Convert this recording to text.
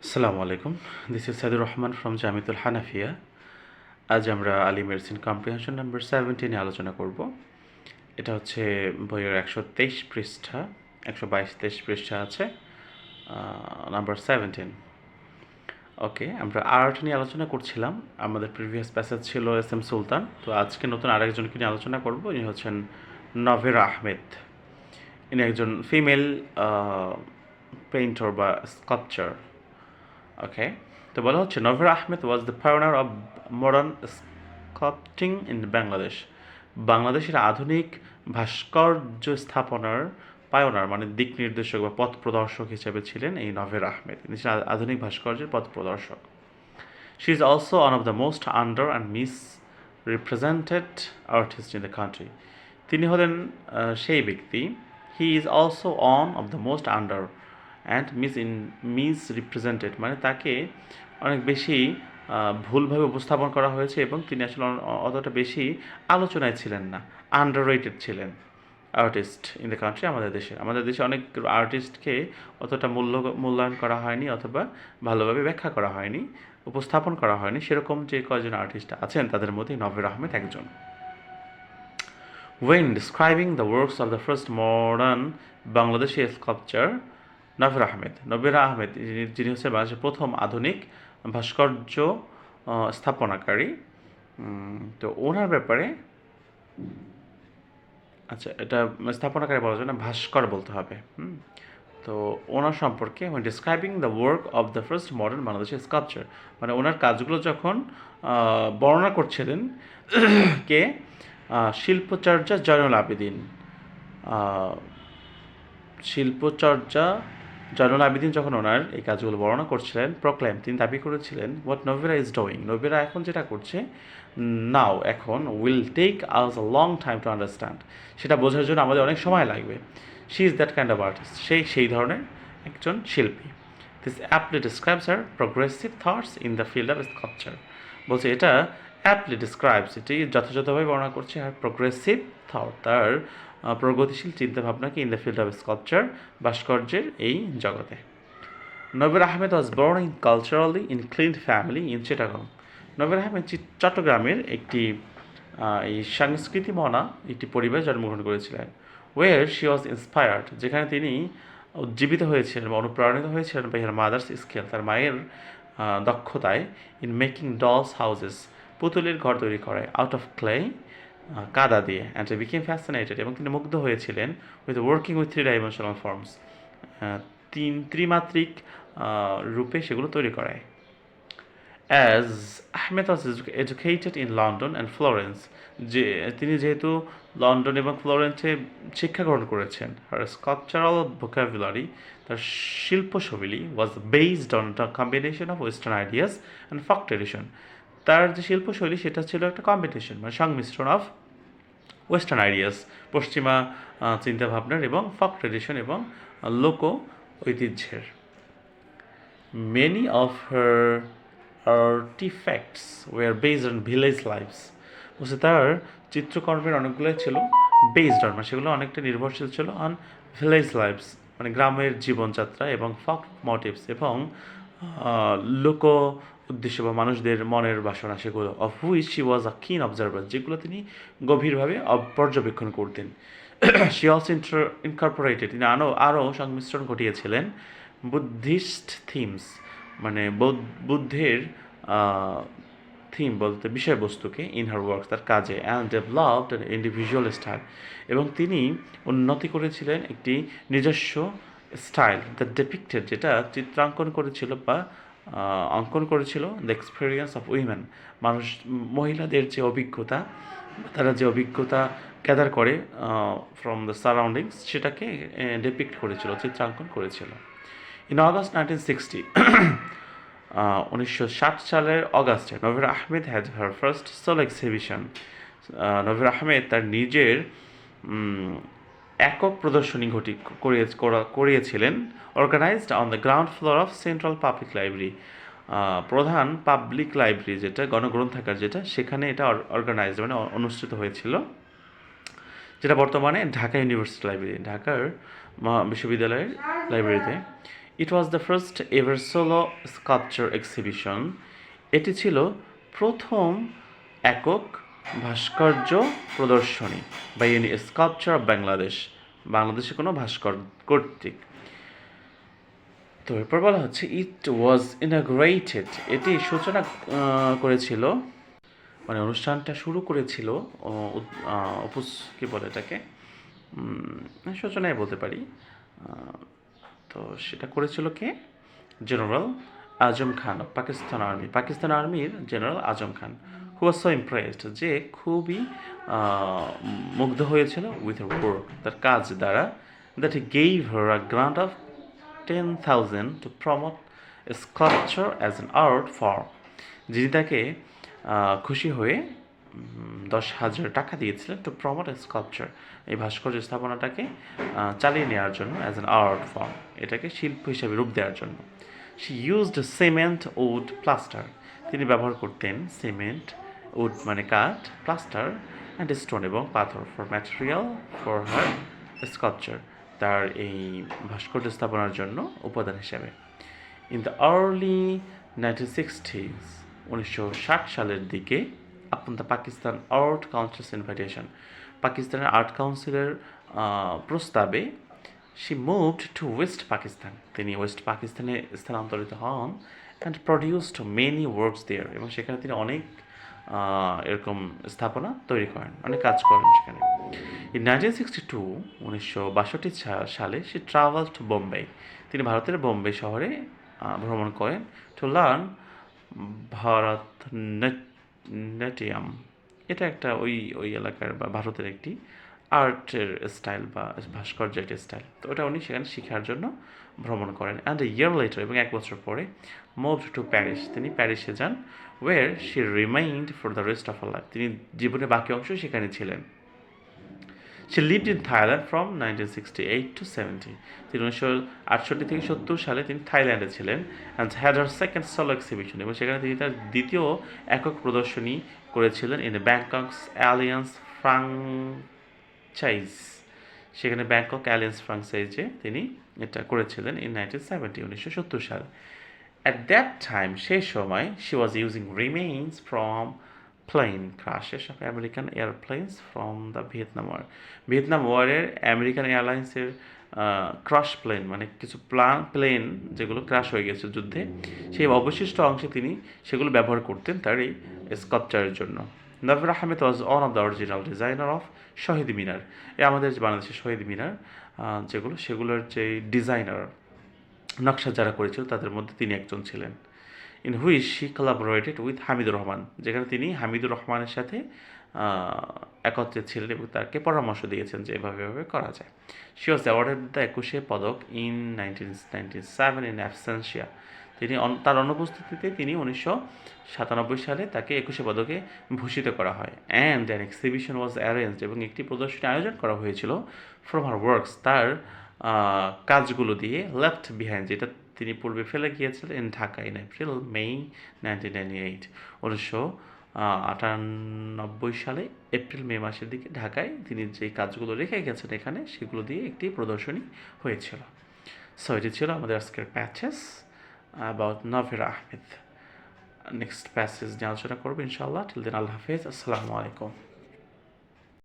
আসসালামু আলাইকুম, this is Saidur Rahman from Jamiatul Hanafia. আজ আমরা আলী মেডিসিন কম্প্রিহেনশন নাম্বার 17 আলোচনা করব। এটা হচ্ছে বইয়ের 123 পৃষ্ঠা, 122-23 পৃষ্ঠা আছে, নাম্বার 17। ওকে, আমরা আর্ট নিয়ে আলোচনা করছিলাম। আমাদের প্রিভিয়াস প্যাসেজ ছিল এস এম সুলতান। তো আজকে নতুন আরেকজনকে নিয়ে আলোচনা করব। ইনি হচ্ছেন নভেরা আহমেদ। ইনি একজন ফিমেল পেইন্টার বা স্কাল্পচার। ওকে, তো বলা হচ্ছে Novera Ahmed was the pioneer of modern sculpting in Bangladesh. বাংলাদেশের আধুনিক ভাস্কর্য স্থাপনার পায়োনার মানে দিক নির্দেশক বা পথ প্রদর্শক হিসেবে ছিলেন এই নভেরা আহমেদ। তিনি ছিলেন আধুনিক ভাস্কর্যের পথ প্রদর্শক। She is also one of the most under and miss represented artist in the country. তিনি হলেন সেই ব্যক্তি। He is also one of the most under and miss represented মানে তাকে অনেক বেশি ভুলভাবে উপস্থাপন করা হয়েছে এবং তিনি আসলে অতটা বেশি আলোচনায় ছিলেন না, আন্ডার রেটেড ছিলেন আর্টিস্ট ইন দ্য কান্ট্রি। আমাদের দেশে অনেক আর্টিস্টকে অতটা মূল্যায়ন করা হয়নি অথবা ভালোভাবে ব্যাখ্যা করা হয়নি, উপস্থাপন করা হয়নি। সেরকম যে কয়জন আর্টিস্ট আছেন তাদের মধ্যে নভেরা আহমেদ একজন। When describing the works of the first modern Bangladeshi sculptor, Novera Ahmed যিনি হচ্ছেন বাংলাদেশের প্রথম আধুনিক ভাস্কর্য স্থাপনাকারী, তো ওনার ব্যাপারে, আচ্ছা এটা স্থাপনাকারী বলা যায় না, ভাস্কর বলতে হবে। তো ওনার সম্পর্কে when describing the work of the first modern Bangladeshi sculpture, মানে ওনার কাজগুলো যখন বর্ণনা করছিলেন কে, শিল্পচর্চা জয়নুল আবেদিন। শিল্পচর্চা জয়নুল আবেদিন যখন ওনার এই কাজগুলো বর্ণনা করছিলেন, প্রক্লেম তিনি দাবি করেছিলেন what Novera is doing, Novera এখন যেটা করছে নাও এখন will take us a long time to understand, সেটা বোঝার জন্য আমাদের অনেক সময় লাগবে। She is that kind of artist, সেই ধরনের একজন শিল্পী। This aptly describes her progressive thoughts in the field of sculpture. বলছে এটা অ্যাপলি ডিসক্রাইবস, এটি যথাযথভাবে বর্ণনা করছে আর প্রোগ্রেসিভ থট, তার প্রগতিশীল চিন্তাভাবনাকে in the field of sculpture, ভাস্কর্যের এই জগতে। Novera Ahmed was born in culturally inclined family in Chittagong. Novera Ahmed চট্টগ্রামের একটি এই সংস্কৃতি মনা একটি পরিবারে জন্মগ্রহণ করেছিলেন। ওয়ের শি ওয়াজ ইন্সপায়ার্ড, যেখানে তিনি উজ্জীবিত হয়েছিলেন বা অনুপ্রাণিত হয়েছিলেন বাই হার মাদার্স স্কিল, তার মায়ের দক্ষতায়, ইন মেকিং ডলস হাউসেস, পুতুলের ঘর তৈরি করে, আউট অফ ক্লে, কাদা দিয়ে, অ্যান্ড বিকেম ফ্যাসিনেটেড, এবং তিনি মুগ্ধ হয়েছিলেন with working with 3 dimensional forms, ত্রিমাত্রিক রূপে সেগুলো তৈরি করায়। As Ahmed was educated in London and Florence, যে তিনি যেহেতু লন্ডন এবং ফ্লোরেন্সে শিক্ষা গ্রহণ করেছেন, হার স্কাল্পচারাল ভোকাবুলারি, তার শিল্পশৈলী was based on the combination of western ideas and folk tradition. তার যে শিল্পশৈলী সেটা ছিল একটা কম্বিনেশন মানে সংমিশ্রণ অফ ওয়েস্টার্ন আইডিয়াস, পশ্চিমা চিন্তাভাবনার, এবং ফক ট্রেডিশন এবং লোক ঐতিহ্যের। Many of her artifacts were based on village lives. বলছে তার চিত্রকর্মের অনেকগুলোই ছিল বেসড অন, মানে সেগুলো অনেকটা নির্ভরশীল ছিল অন ভিলেজ লাইভস, মানে গ্রামের জীবনযাত্রা, এবং ফক মোটিভস, এবং লোক উদ্দেশ্য বা মানুষদের মনের বাসনা, সেগুলো অফ হুইচ শি ওয়াজ আ কিন অবজারভার, যেগুলো তিনি গভীরভাবে পর্যবেক্ষণ করতেন। শি অলসো ইনকর্পোরেটেড, তিনি আরও সংমিশ্রণ ঘটিয়েছিলেন বুদ্ধিস্ট থিমস, মানে বুদ্ধের থিম বলতে বিষয়বস্তুকে, ইন হার ওয়ার্ক, তার কাজে, and developed an individual style, এবং তিনি উন্নতি করেছিলেন একটি নিজস্ব স্টাইল, দ্য ডেপিক্টেড, যেটা চিত্রাঙ্কন করেছিল বা অঙ্কন করেছিল দ্য এক্সপিরিয়েন্স অফ উইমেন, মহিলাদের যে অভিজ্ঞতা, তারা যে অভিজ্ঞতা গ্যাদার করে ফ্রম দ্য সারাউন্ডিংস, সেটাকে ডেপিক্ট করেছিল, চিত্রাঙ্কন করেছিল। ইন অগাস্ট 1960, 1960 সালের অগাস্টে, Novera Ahmed has her first solo exhibition. Novera Ahmed তার নিজের একক প্রদর্শনী করিয়েছিলেন, organised on the ground floor of central public library, প্রধান পাবলিক লাইব্রেরি যেটা গণগ্রন্থাগার, যেটা সেখানে এটা অর্গানাইজড মানে অনুষ্ঠিত হয়েছিল, যেটা বর্তমানে ঢাকা ইউনিভার্সিটি লাইব্রেরি, ঢাকার বিশ্ববিদ্যালয়ের লাইব্রেরিতে। It was the first ever solo sculpture exhibition. এটি ছিল প্রথম একক ভাস্কর্য প্রদর্শনী বা এনি স্কাল্পচার অফ বাংলাদেশ, বাংলাদেশে কোনো ভাস্কর কর্তৃক। তো এরপর বলা হচ্ছে ইট ওয়াজ ইনাগ্রেটেড, এটি সূচনা করেছিল, মানে অনুষ্ঠানটা শুরু করেছিল কী বলে এটাকে, সূচনায় বলতে পারি। তো সেটা করেছিল কে? General Azam Khan of Pakistan army, Pakistan আর্মির general Azam Khan, who was so impressed, যে খুবই মুগ্ধ হয়েছিল উইথ হার ওয়ার্ক, তার কাজ দ্বারা, that he gave her a grant of 10,000 to promote sculpture as an art form, যিনি তাকে খুশি হয়ে 10,000 টাকা দিয়েছিলেন টু প্রমোট স্কাল্পচার, এই ভাস্কর্য স্থাপনাটাকে চালিয়ে নেওয়ার জন্য, অ্যাজ অ্যান আর্ট ফর্ম, এটাকে শিল্প হিসেবে রূপ দেওয়ার জন্য। She used cement, wood, plaster, তিনি ব্যবহার করতেন সিমেন্ট, উড মানে কাঠ, প্লাস্টার অ্যান্ড স্টোন এবং পাথর, for material for her sculpture, তার এই ভাস্কর্য স্থাপনার জন্য উপাদান হিসেবে। ইন দ্য আর্লি 1960s, 1960 সালের দিকে, upon the Pakistan art council's invitation, পাকিস্তানের আর্ট কাউন্সিলের প্রস্তাবে, she moved two West Pakistan, তিনি ওয়েস্ট পাকিস্তানে স্থানান্তরিত হন, অ্যান্ড প্রডিউসড মেনি ওয়ার্কস দেয়ার, এবং সেখানে তিনি অনেক এরকম স্থাপনা তৈরি করেন, অনেক কাজ করেন সেখানে। ইন 1962, 1962 সালে সে ট্রাভেল টু বোম্বে, তিনি ভারতের বোম্বে শহরে ভ্রমণ করেন, টু লার্ন ভারতনাট্যম, এটা একটা ওই এলাকার বা ভারতের একটি আর্টের স্টাইল বা ভাস্কর্যের একটি স্টাইল, তো ওটা উনি সেখানে শেখার জন্য ভ্রমণ করেন। অ্যান্ড এ ইয়ার লেটার, এবং 1 বছর পরে, মুভড টু প্যারিস, তিনি প্যারিসে যান, where she remained for the rest of her life, তিনি জীবনের বাকি অংশ সেখানে ছিলেন। She lived in Thailand from 1968 to 70, তিনি 1968 থেকে 70 সালে তিনি থাইল্যান্ডে ছিলেন। And had her second solo exhibition, এবং সেখানে তিনি তার দ্বিতীয় একক প্রদর্শনী করেছিলেন ইন ব্যাংককস অ্যালিয়েন্স ফ্রাঞ্চাইজ, সেখানে ব্যাংকক অ্যালিয়েন্স ফ্রাঞ্চাইজে তিনি এটা করেছিলেন ইন 1970, 1970 সালে। অ্যাট দ্যাট টাইম, সেই সময়, she was using remains from plane crashes of American airplanes from the Vietnam ওয়ারের আমেরিকান এয়ারলাইন্সের ক্রাশ প্লেন, মানে কিছু প্লেন যেগুলো ক্রাশ হয়ে গেছে যুদ্ধে, সেই অবশিষ্ট অংশে তিনি সেগুলো ব্যবহার করতেন তার এই স্কাল্পচারের জন্য। Novera Ahmed was one of the original designer of Shaheed Minar, আমাদের বাংলাদেশের শহীদ মিনার সেগুলোর যে ডিজাইনার, নকশা যারা করেছিল তাদের মধ্যে তিনি একজন ছিলেন। In which she collaborated with Hamidur Rahman, যেখানে তিনি হামিদুর রহমানের সাথে একত্রে ছিলেন এবং তাকে পরামর্শ দিয়েছেন যে এভাবে করা যায়। শি ওয়াজ অ্যাওয়ার্ডেড দ্য 21 পদক ইন 1997 ইন অ্যাবসেন্সিয়া, তিনি তার অনুপস্থিতিতে তিনি 1997 সালে তাকে 21 পদকে ভূষিত করা হয়। And an exhibition was arranged, এবং একটি প্রদর্শনী আয়োজন করা হয়েছিল ফ্রম হার ওয়ার্কস, তার কাজগুলো দিয়ে, লেফট বিহাইন্ড, যেটা তিনি পূর্বে ফেলে গিয়েছিলেন, in Dhaka in April May 1998, 1998 সালে এপ্রিল মে মাসের দিকে ঢাকায় তিনি যে কাজগুলো রেখে গেছেন এখানে, সেগুলো দিয়ে একটি প্রদর্শনী হয়েছিল। সো এটি ছিল আমাদের আজকের passages about Novera Ahmed. Next passage নিয়ে আলোচনা করবো ইনশাআল্লাহ। টিল দেন আল্লাহ হাফেজ, আসসালামু আলাইকুম।